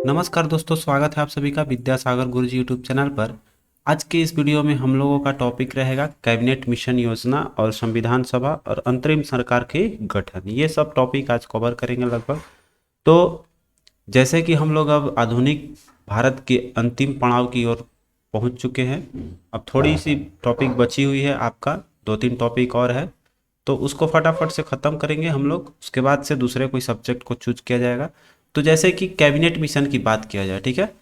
नमस्कार दोस्तों, स्वागत है आप सभी का विद्यासागर गुरुजी यूट्यूब चैनल पर। आज के इस वीडियो में हम लोगों का टॉपिक रहेगा कैबिनेट मिशन योजना और संविधान सभा और अंतरिम सरकार के गठन। ये सब टॉपिक आज कवर करेंगे लगभग। तो जैसे कि हम लोग अब आधुनिक भारत के अंतिम पड़ाव की ओर पहुंच चुके हैं। अब थोड़ी सी टॉपिक बची हुई है, आपका 2-3 टॉपिक और है, तो उसको फटाफट से ख़त्म करेंगे हम लोग। उसके बाद से दूसरे कोई सब्जेक्ट को चूज किया जाएगा। तो जैसे कि कैबिनेट मिशन की बात किया जाए, ठीक है।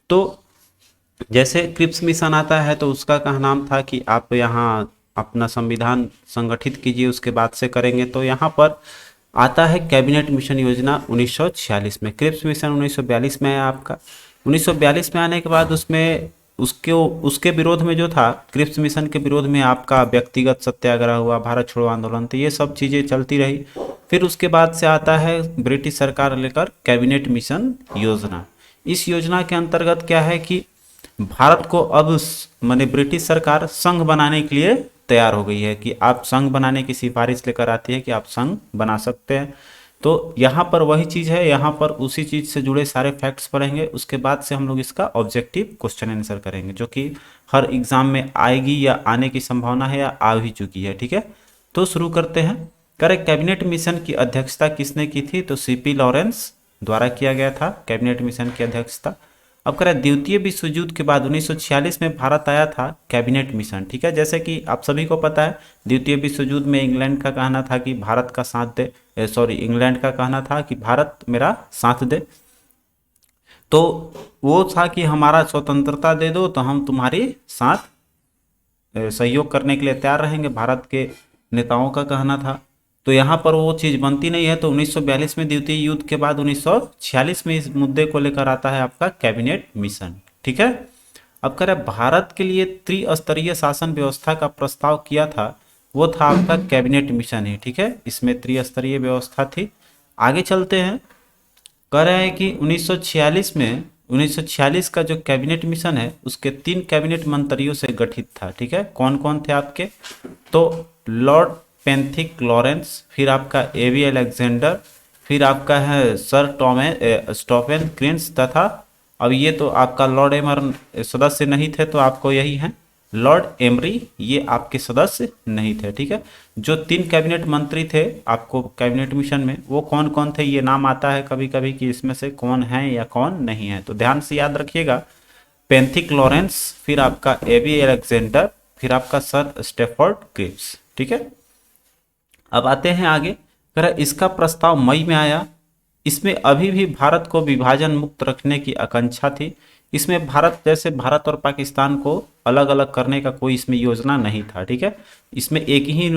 तो जैसे क्रिप्स मिशन आता है तो उसका कहा नाम था कि आप यहाँ अपना संविधान संगठित कीजिए, उसके बाद से करेंगे। तो यहाँ पर आता है कैबिनेट मिशन योजना 1946 में। क्रिप्स मिशन 1942 में आया आपका। 1942 में आने के बाद उसमें उसके उसके विरोध में जो था, क्रिप्स मिशन के विरोध में आपका व्यक्तिगत सत्याग्रह हुआ, भारत छोड़ो आंदोलन, तो ये सब चीज़ें चलती रही। फिर उसके बाद से आता है ब्रिटिश सरकार लेकर कैबिनेट मिशन योजना। इस योजना के अंतर्गत क्या है कि भारत को अब माने ब्रिटिश सरकार संघ बनाने के लिए तैयार हो गई है कि आप संघ बनाने की सिफारिश लेकर आती है कि आप संघ बना सकते हैं। तो यहाँ पर वही चीज़ है, यहाँ पर उसी चीज़ से जुड़े सारे फैक्ट्स पढ़ेंगे। उसके बाद से हम लोग इसका ऑब्जेक्टिव क्वेश्चन आंसर करेंगे, जो कि हर एग्जाम में आएगी या आने की संभावना है या आ भी चुकी है, ठीक है। तो शुरू करते हैं। करें, कैबिनेट मिशन की अध्यक्षता किसने की थी? तो सीपी लॉरेंस द्वारा किया गया था कैबिनेट मिशन की अध्यक्षता। अब करें, द्वितीय विश्व युद्ध के बाद 1946 में भारत आया था कैबिनेट मिशन, ठीक है। जैसे कि आप सभी को पता है, द्वितीय विश्व युद्ध में इंग्लैंड का कहना था कि भारत का साथ दे, इंग्लैंड का कहना था कि भारत मेरा साथ दे। तो वो था कि हमारा स्वतंत्रता दे दो तो हम तुम्हारे साथ सहयोग करने के लिए तैयार रहेंगे, भारत के नेताओं का कहना था। तो यहाँ पर वो चीज़ बनती नहीं है। तो 1942 में द्वितीय युद्ध के बाद 1946 में इस मुद्दे को लेकर आता है आपका कैबिनेट मिशन, ठीक है। अब करें, भारत के लिए त्रिस्तरीय शासन व्यवस्था का प्रस्ताव किया था, वो था आपका कैबिनेट मिशन ही, ठीक है। इसमें त्रिस्तरीय व्यवस्था थी। आगे चलते हैं। कह रहे हैं कि 1946 का जो कैबिनेट मिशन है उसके 3 कैबिनेट मंत्रियों से गठित था, ठीक है। कौन कौन थे आपके? तो लॉर्ड पेंथिक लॉरेंस, फिर आपका एवी अलेक्जेंडर, फिर आपका है सर स्टोफेन क्रिंस, तथा अब ये तो आपका लॉर्ड एमर सदस्य नहीं थे, तो आपको यही है लॉर्ड एमरी, ये आपके सदस्य नहीं थे, ठीक है। जो 3 कैबिनेट मंत्री थे आपको कैबिनेट मिशन में, वो कौन कौन थे? ये नाम आता है कभी कभी कि इसमें से कौन है या कौन नहीं है, तो ध्यान से याद रखिएगा। पेंथिक लॉरेंस, फिर आपका एवी अलेक्जेंडर, फिर आपका सर स्टेफोर्ड क्रिप्स, ठीक है। अब आते हैं आगे। कह इसका प्रस्ताव मई में आया। इसमें अभी भी भारत को विभाजन मुक्त रखने की आकांक्षा थी। इसमें भारत, जैसे भारत और पाकिस्तान को अलग अलग करने का कोई इसमें योजना नहीं था, ठीक है। इसमें एक ही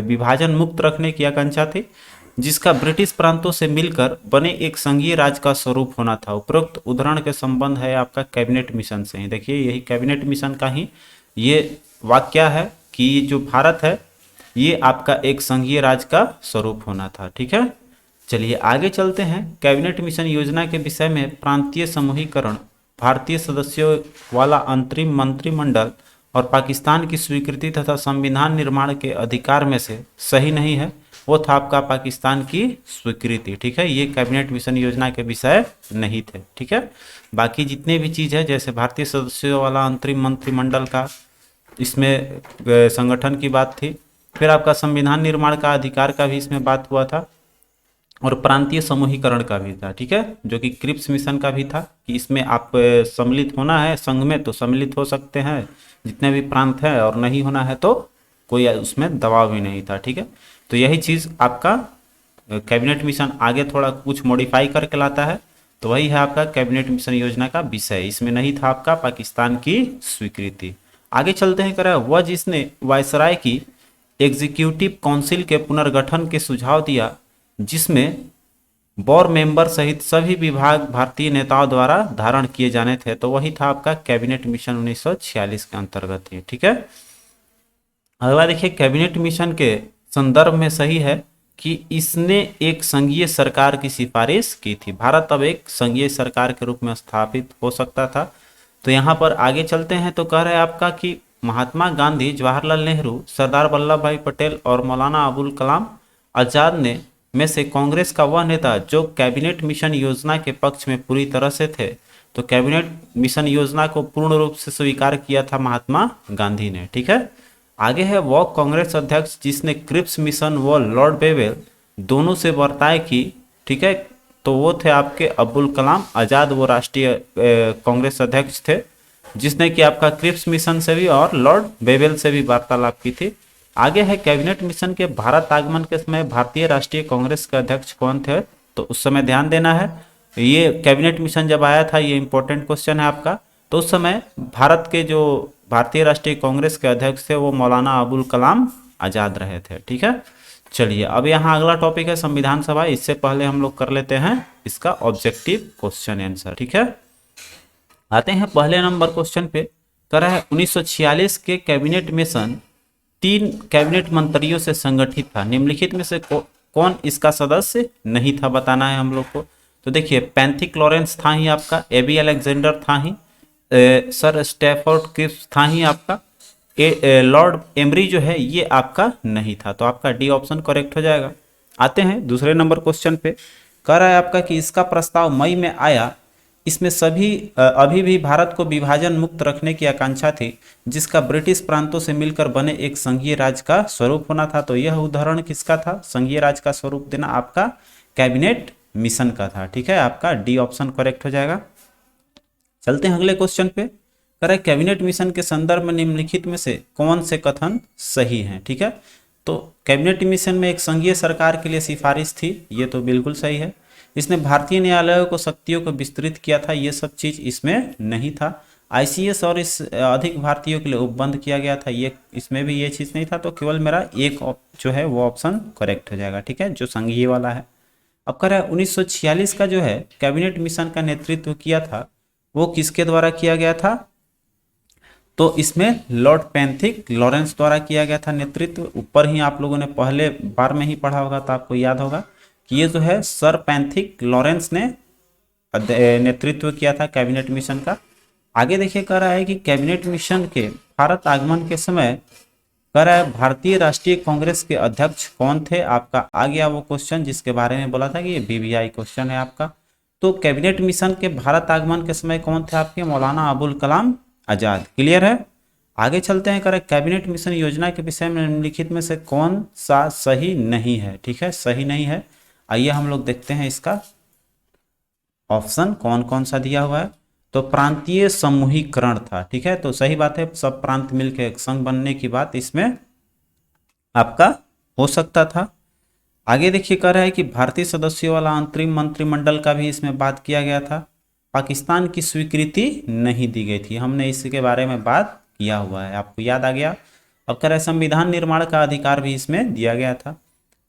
विभाजन मुक्त रखने की आकांक्षा थी, जिसका ब्रिटिश प्रांतों से मिलकर बने एक संघीय राज्य का स्वरूप होना था। उपरोक्त उदाहरण के संबंध है आपका कैबिनेट मिशन से ही। देखिए, यही कैबिनेट मिशन का ही ये वाक्य है कि ये जो भारत है ये आपका एक संघीय राज्य का स्वरूप होना था, ठीक है। चलिए आगे चलते हैं। कैबिनेट मिशन योजना के विषय में प्रांतीय समूहीकरण, भारतीय सदस्यों वाला अंतरिम मंत्रिमंडल और पाकिस्तान की स्वीकृति तथा संविधान निर्माण के अधिकार में से सही नहीं है, वो था आपका पाकिस्तान की स्वीकृति, ठीक है। ये कैबिनेट मिशन योजना के विषय नहीं थे, ठीक है। बाकी जितने भी चीज़ है, जैसे भारतीय सदस्यों वाला अंतरिम मंत्रिमंडल का, इसमें संगठन की बात थी। फिर आपका संविधान निर्माण का अधिकार का भी इसमें बात हुआ था, और प्रांतीय समूहीकरण का भी था, ठीक है, जो कि क्रिप्स मिशन का भी था कि इसमें आप सम्मिलित होना है संघ में तो सम्मिलित हो सकते हैं जितने भी प्रांत हैं, और नहीं होना है तो कोई उसमें दबाव भी नहीं था, ठीक है। तो यही चीज़ आपका कैबिनेट मिशन आगे थोड़ा कुछ मॉडिफाई करके लाता है। तो वही है आपका कैबिनेट मिशन योजना का विषय। इसमें नहीं था आपका पाकिस्तान की स्वीकृति। आगे चलते हैं। करा वह जिसने वायसराय की एग्जीक्यूटिव काउंसिल के पुनर्गठन के सुझाव दिया, जिसमें बोर मेंबर सहित सभी विभाग भारतीय नेताओं द्वारा धारण किए जाने थे, तो वही था आपका कैबिनेट मिशन 1946 के अंतर्गत ही, ठीक है। अगला देखिए, कैबिनेट मिशन के संदर्भ में सही है कि इसने एक संघीय सरकार की सिफारिश की थी। भारत अब एक संघीय सरकार के रूप में स्थापित हो सकता था। तो यहाँ पर आगे चलते हैं। तो कह रहे हैं आपका कि महात्मा गांधी, जवाहरलाल नेहरू, सरदार वल्लभ भाई पटेल और मौलाना अबुल कलाम आजाद ने में से कांग्रेस का वह नेता जो कैबिनेट मिशन योजना के पक्ष में पूरी तरह से थे। तो कैबिनेट मिशन योजना को पूर्ण रूप से स्वीकार किया था महात्मा गांधी ने। ठीक है, आगे है वह कांग्रेस अध्यक्ष जिसने क्रिप्स मिशन व लॉर्ड बेवेल दोनों से वार्ताएं की। ठीक है, तो वो थे आपके अब्दुल कलाम आज़ाद, वो राष्ट्रीय कांग्रेस अध्यक्ष थे जिसने कि आपका क्रिप्स मिशन से भी और लॉर्ड बेवेल से भी वार्तालाप की थी। आगे है कैबिनेट मिशन के भारत आगमन के समय भारतीय राष्ट्रीय कांग्रेस के अध्यक्ष कौन थे। तो उस समय ध्यान देना है, ये कैबिनेट मिशन जब आया था, ये इंपॉर्टेंट क्वेश्चन है आपका। तो उस समय भारत के जो भारतीय राष्ट्रीय कांग्रेस के अध्यक्ष थे वो मौलाना अबुल कलाम आज़ाद रहे थे। ठीक है, चलिए अब यहाँ अगला टॉपिक है संविधान सभा। इससे पहले हम लोग कर लेते हैं इसका ऑब्जेक्टिव क्वेश्चन आंसर। ठीक है, आते हैं पहले नंबर क्वेश्चन पे। कर रहा है 1946 के कैबिनेट मिशन 3 कैबिनेट मंत्रियों से संगठित था, निम्नलिखित में से कौन इसका सदस्य नहीं था, बताना है हम लोग को। तो देखिए पैंथिक लॉरेंस था ही आपका, एबी अलेक्जेंडर था ही, सर स्टैफोर्ड क्रिप्स था ही आपका, लॉर्ड एमरी जो है ये आपका नहीं था। तो आपका डी ऑप्शन करेक्ट हो जाएगा। आते हैं दूसरे नंबर क्वेश्चन पे। कह रहा है आपका कि इसका प्रस्ताव मई में आया, इसमें अभी भी भारत को विभाजन मुक्त रखने की आकांक्षा थी जिसका ब्रिटिश प्रांतों से मिलकर बने एक संघीय राज्य का स्वरूप होना था। तो यह उदाहरण किसका था, संघीय राज्य का स्वरूप देना, आपका कैबिनेट मिशन का था। ठीक है, आपका डी ऑप्शन करेक्ट हो जाएगा। चलते हैं अगले क्वेश्चन पे। करें कैबिनेट मिशन के संदर्भ में निम्नलिखित में से कौन से कथन सही हैं। ठीक है, तो कैबिनेट मिशन में एक संघीय सरकार के लिए सिफारिश थी, ये तो बिल्कुल सही है। इसने भारतीय न्यायालयों को शक्तियों को विस्तृत किया था, ये सब चीज इसमें नहीं था। आईसीएस और इस अधिक भारतीयों के लिए उपबंध किया गया था, ये इसमें भी ये चीज नहीं था। तो केवल मेरा एक जो है वो ऑप्शन करेक्ट हो जाएगा। ठीक है, जो संघीय वाला है। अब कह रहा है 1946 का जो है कैबिनेट मिशन का नेतृत्व किया था वो किसके द्वारा किया गया था। तो इसमें लॉर्ड पैंथिक लॉरेंस द्वारा किया गया था नेतृत्व। ऊपर ही आप लोगों ने पहले बार में ही पढ़ा होगा तो आपको याद होगा कि ये जो है सर पैंथिक लॉरेंस ने नेतृत्व किया था कैबिनेट मिशन का। आगे देखिए कह रहा है कि कैबिनेट मिशन के भारत आगमन के समय कह रहा है भारतीय राष्ट्रीय कांग्रेस के अध्यक्ष कौन थे। आपका आ गया वो क्वेश्चन जिसके बारे में बोला था कि ये बीबीआई क्वेश्चन है आपका। तो कैबिनेट मिशन के भारत आगमन के समय कौन थे आपके, मौलाना अबुल कलाम आजाद। क्लियर है, आगे चलते हैं। करें कैबिनेट मिशन योजना के विषय में निम्नलिखित में से कौन सा सही नहीं है। ठीक है, सही नहीं है। आइए हम लोग देखते हैं इसका ऑप्शन कौन कौन सा दिया हुआ है। तो प्रांतीय समूहीकरण था। ठीक है, तो सही बात है, सब प्रांत मिलकर एक संघ बनने की बात इसमें आपका हो सकता था। आगे देखिए कह रहा है कि भारतीय सदस्यों वाला अंतरिम मंत्रिमंडल का भी इसमें बात किया गया था। पाकिस्तान की स्वीकृति नहीं दी गई थी, हमने इसके बारे में बात किया हुआ है, आपको याद आ गया। अब कह रहे संविधान निर्माण का अधिकार भी इसमें दिया गया था।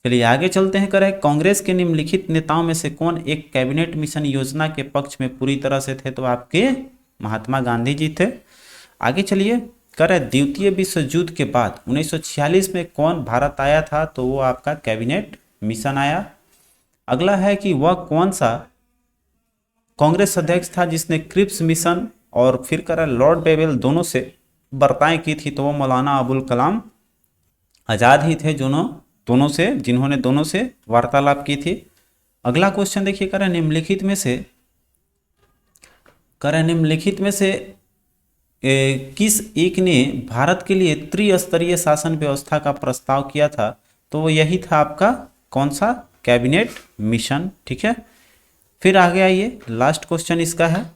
चलिए आगे चलते हैं। करें कांग्रेस के निम्नलिखित नेताओं में से कौन एक कैबिनेट मिशन योजना के पक्ष में पूरी तरह से थे। तो आपके महात्मा गांधी जी थे। आगे चलिए करें द्वितीय विश्व युद्ध के बाद 1946 में कौन भारत आया था। तो वो आपका कैबिनेट मिशन आया। अगला है कि वह कौन सा कांग्रेस अध्यक्ष था जिसने क्रिप्स मिशन और फिर करें लॉर्ड बेवेल दोनों से वार्ताएं की थी। तो वो मौलाना अबुल कलाम आजाद ही थे, दोनों से जिन्होंने दोनों से वार्तालाप की थी। अगला क्वेश्चन देखिए करें निम्नलिखित में से किस एक ने भारत के लिए त्रिस्तरीय शासन व्यवस्था का प्रस्ताव किया था। तो वो यही था आपका कौन सा, कैबिनेट मिशन। ठीक है, फिर आगे आइए लास्ट क्वेश्चन इसका है।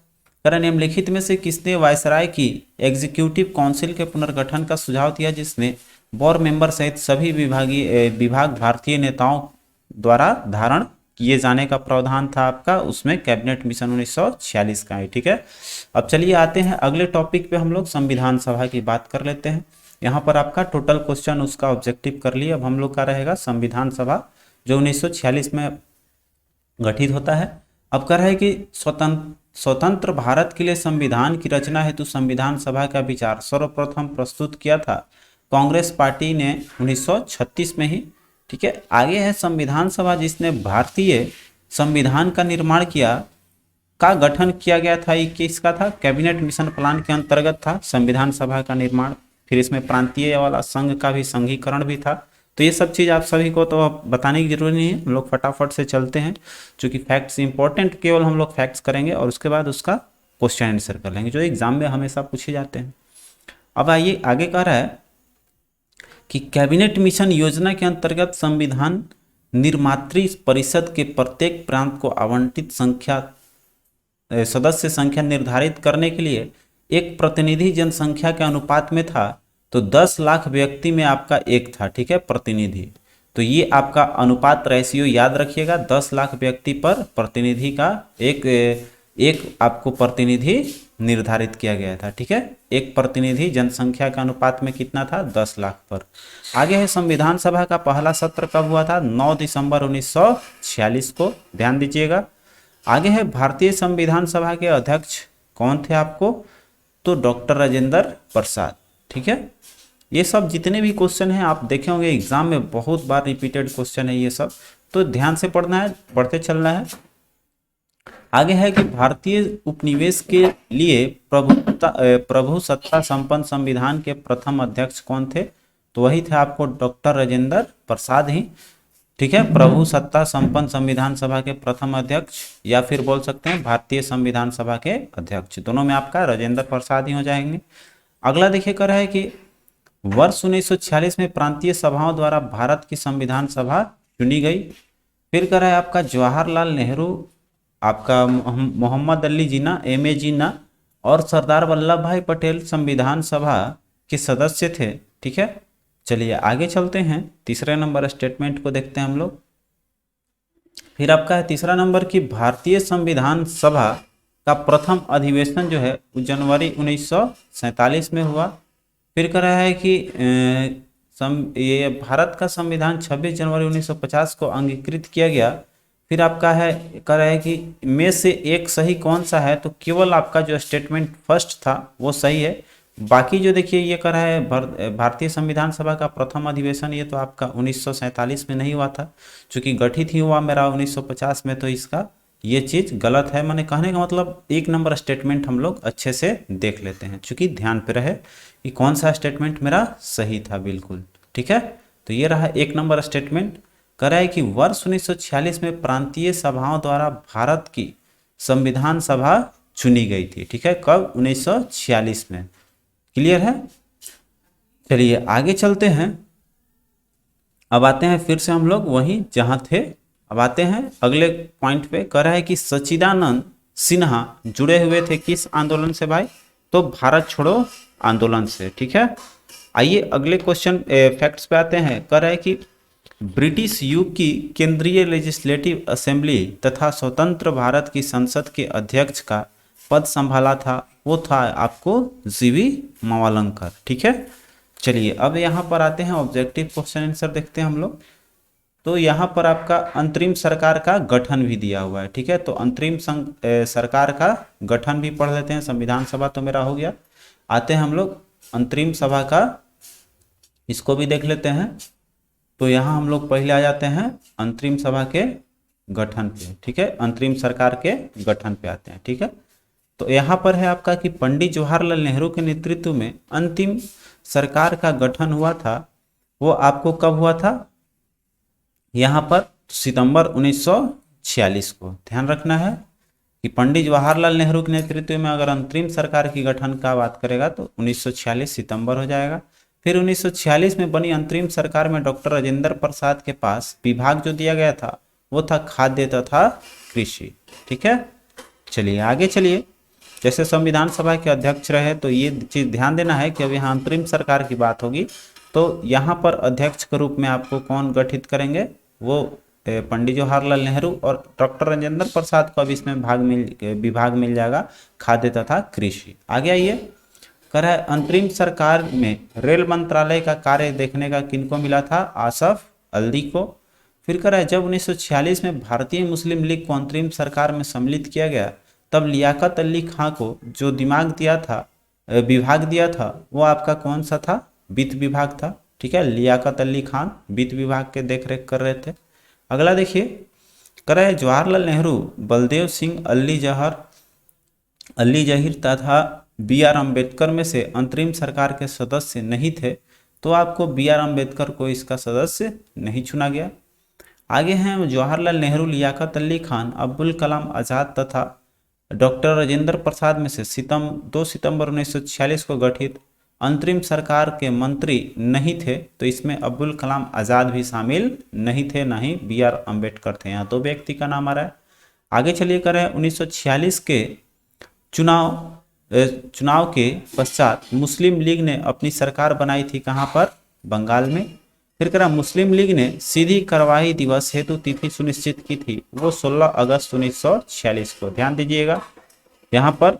करें निम्नलिखित में से किसने वायसराय की एग्जीक्यूटिव काउंसिल के पुनर्गठन का सुझाव दिया जिसने बोर्ड मेंबर सहित सभी विभाग भारतीय नेताओं द्वारा धारण किए जाने का प्रावधान था आपका। उसमें कैबिनेट मिशन 1946 का है। ठीक है, अब चलिए आते हैं अगले टॉपिक पे, हम लोग संविधान सभा की बात कर लेते हैं। यहाँ पर आपका टोटल क्वेश्चन उसका ऑब्जेक्टिव कर लिए। अब हम लोग का रहेगा संविधान सभा जो 1946 में गठित होता है। अब कह रहा है कि स्वतंत्र भारत के लिए संविधान की रचना हेतु संविधान सभा का विचार सर्वप्रथम प्रस्तुत किया था कांग्रेस पार्टी ने 1936 में ही। ठीक है, आगे है संविधान सभा जिसने भारतीय संविधान का निर्माण किया, का गठन किया गया था। ये किसका था, कैबिनेट मिशन प्लान के अंतर्गत था संविधान सभा का निर्माण। फिर इसमें प्रांतीय वाला संघ का भी संघीकरण भी था। तो ये सब चीज़ आप सभी को तो अब बताने की जरूरत नहीं है, हम लोग फटाफट से चलते हैं, क्योंकि फैक्ट्स इंपॉर्टेंट केवल हम लोग फैक्ट्स करेंगे और उसके बाद उसका क्वेश्चन आंसर कर लेंगे जो एग्जाम में हमेशा पूछे जाते हैं। अब आइए आगे कह रहा है कि कैबिनेट मिशन योजना के अंतर्गत संविधान निर्मात्री परिषद के प्रत्येक प्रांत को आवंटित सदस्य संख्या निर्धारित करने के लिए एक प्रतिनिधि जनसंख्या के अनुपात में था। तो 10 लाख व्यक्ति में आपका एक था, ठीक है, प्रतिनिधि। तो ये आपका अनुपात रेशियो याद रखिएगा, 10 लाख व्यक्ति पर प्रतिनिधि का एक आपको प्रतिनिधि निर्धारित किया गया था, ठीक है। एक प्रतिनिधि जनसंख्या के अनुपात में कितना था, 10 लाख पर। आगे है संविधान सभा का पहला सत्र कब हुआ था, 9 दिसंबर 1946 को, ध्यान दीजिएगा। आगे है भारतीय संविधान सभा के अध्यक्ष कौन थे आपको, तो डॉक्टर राजेंद्र प्रसाद, ठीक है। ये सब जितने भी क्वेश्चन हैं आप देखे होंगे एग्जाम में बहुत बार रिपीटेड क्वेश्चन है ये सब, तो ध्यान से पढ़ना है, पढ़ते चलना है। आगे है कि भारतीय उपनिवेश के लिए प्रभुसत्ता संपन्न संविधान के प्रथम अध्यक्ष कौन थे, तो वही थे आपको डॉक्टर राजेंद्र प्रसाद ही, ठीक है। प्रभुसत्ता संपन्न संविधान सभा के प्रथम अध्यक्ष, या फिर बोल सकते हैं भारतीय संविधान सभा के अध्यक्ष, दोनों में आपका राजेंद्र प्रसाद ही हो जाएंगे। अगला देखिए कर रहा है कि वर्ष 1946 में प्रांतीय सभाओं द्वारा भारत की संविधान सभा चुनी गई। फिर कर रहा है आपका जवाहरलाल नेहरू, आपका मोहम्मद अली जिन्ना, एम.ए. जिन्ना और सरदार वल्लभ भाई पटेल संविधान सभा के सदस्य थे, ठीक है। चलिए आगे चलते हैं, तीसरे नंबर स्टेटमेंट को देखते हैं हम लोग। फिर आपका है तीसरा नंबर की भारतीय संविधान सभा का प्रथम अधिवेशन जो है जनवरी 1947 में हुआ। फिर कह रहा है कि ये भारत का संविधान 26 जनवरी 1950 को अंगीकृत किया गया। फिर आपका है कह रहा है कि में से एक सही कौन सा है, तो केवल आपका जो स्टेटमेंट फर्स्ट था वो सही है। बाकी जो देखिए ये कह रहा है भारतीय संविधान सभा का प्रथम अधिवेशन, ये तो आपका 1947 में नहीं हुआ था, चूंकि गठित ही हुआ मेरा 1950 में, तो इसका ये चीज़ गलत है। मैंने कहने का मतलब एक नंबर स्टेटमेंट हम लोग अच्छे से देख लेते हैं, चूंकि ध्यान पे रहे कि कौन सा स्टेटमेंट मेरा सही था, बिल्कुल ठीक है। तो ये रहा एक नंबर स्टेटमेंट। कह रहा है कि वर्ष 1946 में प्रांतीय सभाओं द्वारा भारत की संविधान सभा चुनी गई थी, ठीक है। कब, 1946 में। क्लियर है। चलिए आगे चलते हैं। अब आते हैं फिर से हम लोग वहीं जहां थे, अब आते हैं अगले पॉइंट पे। कह रहा है कि सच्चिदानंद सिन्हा जुड़े हुए थे किस आंदोलन से भाई, तो भारत छोड़ो आंदोलन से, ठीक है। आइए अगले क्वेश्चन फैक्ट्स पे आते हैं। कह रहा है कि ब्रिटिश युग की केंद्रीय लेजिस्लेटिव असेंबली तथा स्वतंत्र भारत की संसद के अध्यक्ष का पद संभाला था, वो था आपको जीवी मावलंकर, ठीक है। चलिए अब यहाँ पर आते हैं, ऑब्जेक्टिव क्वेश्चन आंसर देखते हैं हम लोग। तो यहाँ पर आपका अंतरिम सरकार का गठन भी दिया हुआ है, ठीक है। तो अंतरिम सरकार का गठन भी पढ़ लेते हैं। संविधान सभा तो मेरा हो गया, आते हैं हम लोग अंतरिम सभा का, इसको भी देख लेते हैं। तो यहाँ हम लोग पहले आ जाते हैं अंतरिम सभा के गठन पे, ठीक है। अंतरिम सरकार के गठन पे आते हैं, ठीक है। तो यहाँ पर है आपका कि पंडित जवाहरलाल नेहरू के नेतृत्व में अंतिम सरकार का गठन हुआ था, वो आपको कब हुआ था, यहाँ पर सितंबर 1946 को। ध्यान रखना है कि पंडित जवाहरलाल नेहरू के नेतृत्व में अगर अंतरिम सरकार की गठन का बात करेगा तो 1946 सितंबर हो जाएगा। फिर 1946 में बनी अंतरिम सरकार में डॉक्टर राजेंद्र प्रसाद के पास विभाग जो दिया गया था वो था खाद्य तथा कृषि, ठीक है। चलिए आगे चलिए। जैसे संविधान सभा के अध्यक्ष रहे, तो ये चीज़ ध्यान देना है कि अब यहाँ अंतरिम सरकार की बात होगी तो यहाँ पर अध्यक्ष के रूप में आपको कौन गठित करेंगे, वो पंडित जवाहरलाल नेहरू, और डॉक्टर राजेंद्र प्रसाद को अब इसमें विभाग मिल जाएगा खाद्य तथा कृषि। आगे आइए। कह रहा है अंतरिम सरकार में रेल मंत्रालय का कार्य देखने का किनको मिला था, आसफ अल्दी को। फिर कह रहा है जब 1946 में भारतीय मुस्लिम लीग को अंतरिम सरकार में सम्मिलित किया गया, तब लियाकत अली खां को जो विभाग दिया था वो आपका कौन सा था, वित्त विभाग था, ठीक है। लियाकत अली खां वित्त विभाग के देखरेख कर रहे थे। अगला देखिए। कह रहा है जवाहरलाल नेहरू बलदेव सिंह अली जहीर तथा बी.आर. अम्बेडकर में से अंतरिम सरकार के सदस्य नहीं थे, तो आपको बी आर अम्बेडकर को इसका सदस्य नहीं चुना गया। आगे हैं जवाहरलाल नेहरू, लियाकत अली खान, अब्दुल कलाम आज़ाद तथा डॉक्टर राजेंद्र प्रसाद में से 2 सितंबर 1946 को गठित अंतरिम सरकार के मंत्री नहीं थे। तो इसमें अब्दुल कलाम आज़ाद भी शामिल नहीं थे, ना ही बी आर अम्बेडकर थे। यहाँ 2 व्यक्ति का नाम आ रहा है। आगे चलिए करें 1946 के चुनाव के पश्चात मुस्लिम लीग ने अपनी सरकार बनाई थी, कहाँ पर? बंगाल में। फिर करा मुस्लिम लीग ने सीधी कार्रवाई दिवस हेतु तिथि सुनिश्चित की थी, वो 16 अगस्त 1946 को। ध्यान दीजिएगा, यहाँ पर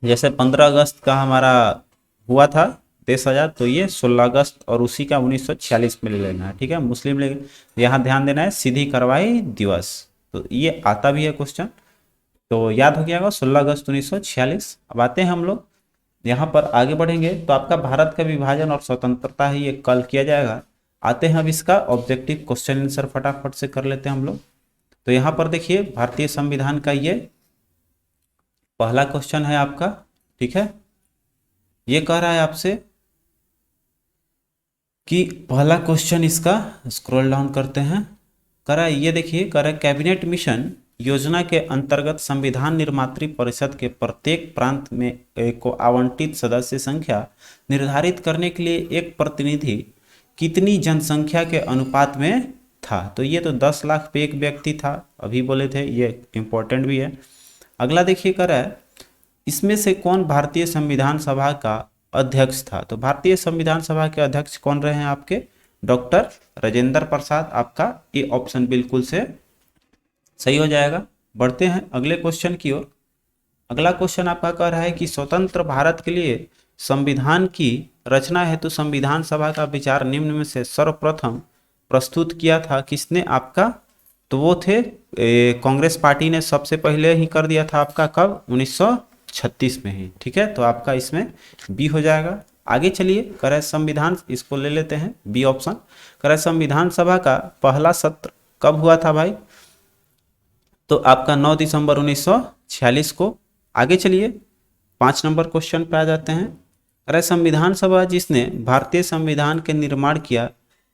जैसे 15 अगस्त का हमारा हुआ था देश आजाद, तो ये 16 अगस्त और उसी का 1946 में ले लेना है, ठीक है। मुस्लिम लीग, यहाँ ध्यान देना है सीधी कार्रवाई दिवस, तो ये आता भी है क्वेश्चन, तो याद हो गया 16 अगस्त 1946। अब आते हैं हम लोग यहाँ पर आगे बढ़ेंगे, तो आपका भारत का विभाजन और स्वतंत्रता है, ये कल किया जाएगा। आते हैं अब इसका ऑब्जेक्टिव क्वेश्चन आंसर फटाफट से कर लेते हैं हम लोग। तो यहाँ पर देखिए भारतीय संविधान का ये पहला क्वेश्चन है आपका, ठीक है। ये कह रहा है आपसे कि पहला क्वेश्चन इसका स्क्रॉल डाउन करते हैं, कह रहा है ये देखिए, कह रहा है कैबिनेट मिशन योजना के अंतर्गत संविधान निर्मात्री परिषद के प्रत्येक प्रांत में को आवंटित सदस्य संख्या निर्धारित करने के लिए एक प्रतिनिधि कितनी जनसंख्या के अनुपात में था। तो ये तो 10 लाख पे एक व्यक्ति था, अभी बोले थे, ये इंपॉर्टेंट भी है। अगला देखिए कर रहा है इसमें से कौन भारतीय संविधान सभा का अध्यक्ष था। तो भारतीय संविधान सभा के अध्यक्ष कौन रहे हैं आपके? डॉक्टर राजेंद्र प्रसाद। आपका ये ऑप्शन बिल्कुल से सही हो जाएगा। बढ़ते हैं अगले क्वेश्चन की ओर। अगला क्वेश्चन आपका कह रहा है कि स्वतंत्र भारत के लिए संविधान की रचना हेतु संविधान सभा का विचार निम्न में से सर्वप्रथम प्रस्तुत किया था किसने आपका? तो वो थे कांग्रेस पार्टी ने सबसे पहले ही कर दिया था आपका, कब? 1936 में ही, ठीक है। तो आपका इसमें बी हो जाएगा। आगे चलिए, करे संविधान, इसको ले लेते हैं बी ऑप्शन। करे संविधान सभा का पहला सत्र कब हुआ था भाई? तो आपका 9 दिसंबर 1946 को। आगे चलिए 5 नंबर क्वेश्चन पे आ जाते हैं। अरे संविधान सभा जिसने भारतीय संविधान के निर्माण किया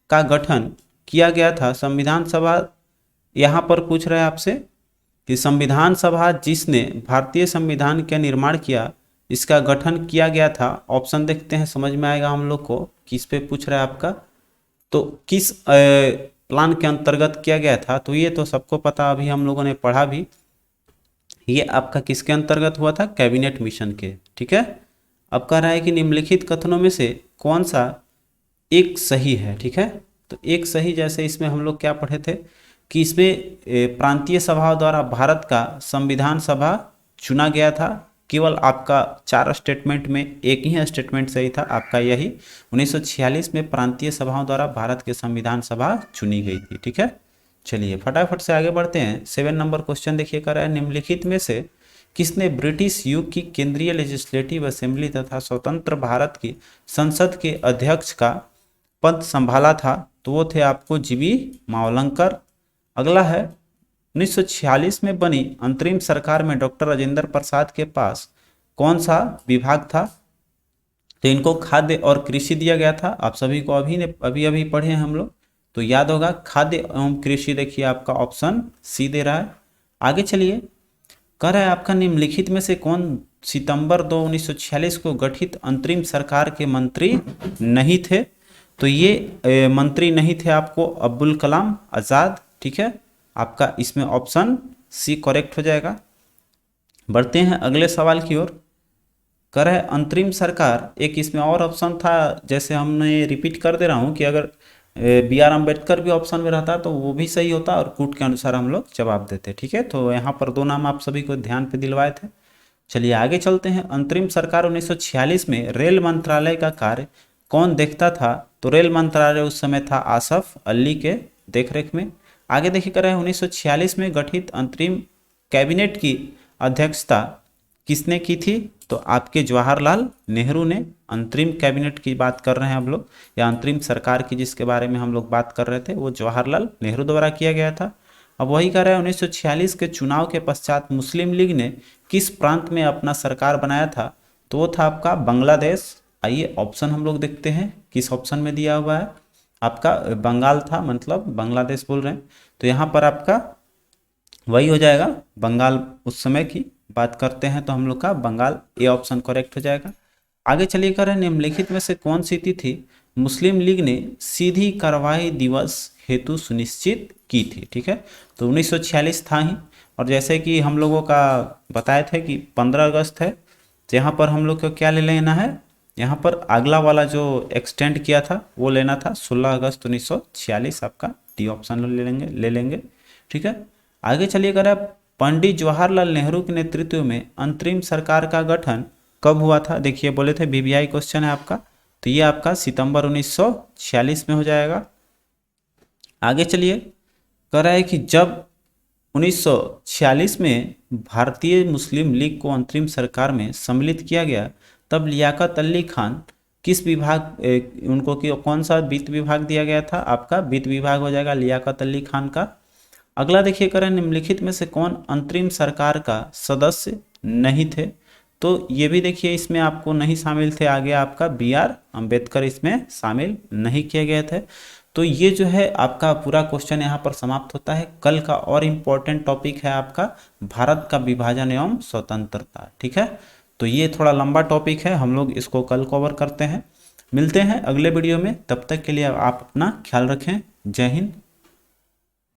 का गठन किया गया था। संविधान सभा यहाँ पर पूछ रहे हैं आपसे कि संविधान सभा जिसने भारतीय संविधान के निर्माण किया, इसका गठन किया गया था। ऑप्शन देखते हैं, समझ में आएगा हम लोग को किस पे पूछ रहा है आपका, तो किस प्लान के अंतर्गत किया गया था। तो ये तो सबको पता, अभी हम लोगों ने पढ़ा भी, ये आपका किसके अंतर्गत हुआ था? कैबिनेट मिशन के, ठीक है। अब कह रहा है कि निम्नलिखित कथनों में से कौन सा एक सही है, ठीक है। तो एक सही, जैसे इसमें हम लोग क्या पढ़े थे कि इसमें प्रांतीय सभाओं द्वारा भारत का संविधान सभा चुना गया था। केवल आपका 4 स्टेटमेंट में एक ही स्टेटमेंट सही था आपका, यही 1946 में प्रांतीय सभाओं द्वारा भारत के संविधान सभा चुनी गई थी, ठीक है। चलिए फटाफट से आगे बढ़ते हैं। 7 नंबर क्वेश्चन देखिए, कर रहा है निम्नलिखित में से किसने ब्रिटिश युग की केंद्रीय लेजिस्लेटिव असेंबली तथा स्वतंत्र भारत की संसद के अध्यक्ष का पद संभाला था। तो वो थे आपको जीवी मावलंकर। अगला है 1946 में बनी अंतरिम सरकार में डॉक्टर राजेंद्र प्रसाद के पास कौन सा विभाग था? तो इनको खाद्य और कृषि दिया गया था। आप सभी को अभी पढ़े हैं हम लोग, तो याद होगा खाद्य एवं कृषि। देखिए आपका ऑप्शन सी दे रहा है। आगे चलिए, कह रहा है आपका निम्नलिखित में से कौन सितंबर 2 1946 को गठित अंतरिम सरकार के मंत्री नहीं थे? तो ये मंत्री नहीं थे आपको अब्दुल कलाम आज़ाद, ठीक है। आपका इसमें ऑप्शन सी करेक्ट हो जाएगा। बढ़ते हैं अगले सवाल की ओर। कह रहा है अंतरिम सरकार, एक इसमें और ऑप्शन था, जैसे हमने रिपीट कर दे रहा हूँ कि अगर बी आर अम्बेडकर भी ऑप्शन में रहता तो वो भी सही होता और कूट के अनुसार हम लोग जवाब देते, ठीक है। तो यहाँ पर 2 नाम आप सभी को ध्यान पे दिलवाए थे। चलिए आगे चलते हैं। अंतरिम सरकार 1946 में रेल मंत्रालय का कार्य कौन देखता था? तो रेल मंत्रालय उस समय था आसफ अली के देखरेख में। आगे देखिए, कर रहे हैं 1946 में गठित अंतरिम कैबिनेट की अध्यक्षता किसने की थी? तो आपके जवाहरलाल नेहरू ने। अंतरिम कैबिनेट की बात कर रहे हैं हम लोग, या अंतरिम सरकार की जिसके बारे में हम लोग बात कर रहे थे, वो जवाहरलाल नेहरू द्वारा किया गया था। अब वही कह रहे हैं 1946 के चुनाव के पश्चात मुस्लिम लीग ने किस प्रांत में अपना सरकार बनाया था? तो वो था आपका बांग्लादेश। आइए ऑप्शन हम लोग देखते हैं किस ऑप्शन में दिया हुआ है। आपका बंगाल था, मतलब बांग्लादेश बोल रहे हैं, तो यहाँ पर आपका वही हो जाएगा बंगाल। उस समय की बात करते हैं तो हम लोग का बंगाल, ए ऑप्शन करेक्ट हो जाएगा। आगे चलिए करें, निम्नलिखित में से कौन सी तिथि मुस्लिम लीग ने सीधी कार्रवाई दिवस हेतु सुनिश्चित की थी। ठीक है, तो 1946 था ही, और जैसे कि हम लोगों का बताए थे कि 15 अगस्त है, तो यहाँ पर हम लोग को क्या ले लेना है, यहाँ पर अगला वाला जो एक्सटेंड किया था वो लेना था 16 अगस्त 1946, आपका डी ऑप्शन ले लेंगे। ठीक है, आगे चलिए अगर आप, पंडित जवाहरलाल नेहरू के नेतृत्व में अंतरिम सरकार का गठन कब हुआ था। देखिए बोले थे वीवीआई क्वेश्चन है आपका, तो ये आपका सितंबर 1946 में हो जाएगा। आगे चलिए, कह रहा है कि जब 1946 में भारतीय मुस्लिम लीग को अंतरिम सरकार में सम्मिलित किया गया, तब लियाकत अली खान किस विभाग उनको कौन सा वित्त विभाग दिया गया था, आपका वित्त विभाग हो जाएगा लियाकत अली खान का। अगला देखिए करें, निम्नलिखित में से कौन अंतरिम सरकार का सदस्य नहीं थे, तो ये भी देखिए इसमें आपको नहीं शामिल थे, आगे आपका BR अम्बेडकर इसमें शामिल नहीं किए गए थे। तो ये जो है आपका पूरा क्वेश्चन यहाँ पर समाप्त होता है। कल का और इम्पोर्टेंट टॉपिक है आपका भारत का विभाजन एवं स्वतंत्रता। ठीक है, तो ये थोड़ा लंबा टॉपिक है, हम लोग इसको कल कवर करते हैं। मिलते हैं अगले वीडियो में, तब तक के लिए आप अपना ख्याल रखें। जय हिंद,